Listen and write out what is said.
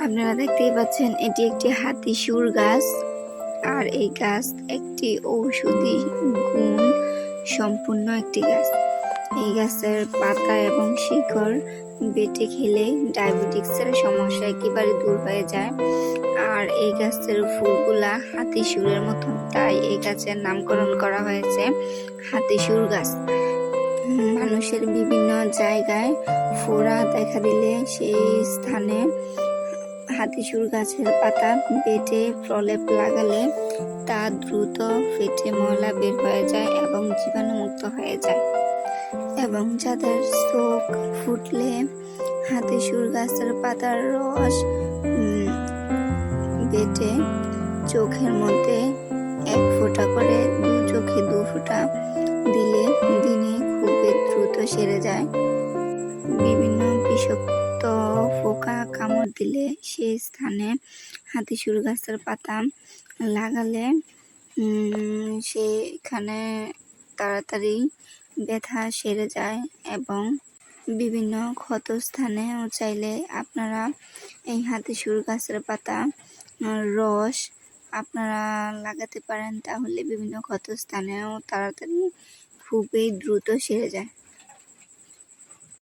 আপনারা দেখতেই পাচ্ছেন এটি একটি হাতিসুর গাছ। আর এই গাছ একটি ঔষধি গুণ সম্পূর্ণ একটি গাছ। এই গাছের পাতা এবং শিকড় বেটে খেলে ডায়াবেটিক্সের সমস্যা একেবারে দূর হয়ে যায়। আর এই গাছের ফুলগুলা হাতিসুরের মতন, তাই এই গাছের নামকরণ করা হয়েছে হাতিসুর গাছ। মানুষের বিভিন্ন জায়গায় ফোড়া দেখা দিলে সেই স্থানে হাতিসুর গাছের পাতা বেটে প্রলেপ লাগালে তা দ্রুত ফেটে ময়লা বের হয়ে যায় এবং জীবাণুমুক্ত হয়ে যায়। এবং যাদের চোখ ফুটলে হাতিসুর গাছের পাতার রস বেটে চোখের মধ্যে 1 ফোঁটা করে চোখে 2 ফোঁটা দিলে দিনে খুবই দ্রুত সেরে যায়। বিভিন্ন বিষাক্ত পোকা কামড় দিলে সেই স্থানে হাতিসুর গাছের পাতা লাগালে সেখানে তাড়াতাড়ি ব্যথা সেরে যায়। এবং বিভিন্ন ক্ষত স্থানেও চাইলে আপনারা এই হাতিসুর গাছের পাতা রস আপনারা লাগাতে পারেন, তাহলে বিভিন্ন ক্ষত স্থানেও তাড়াতাড়ি খুবই দ্রুত সেরে যায়।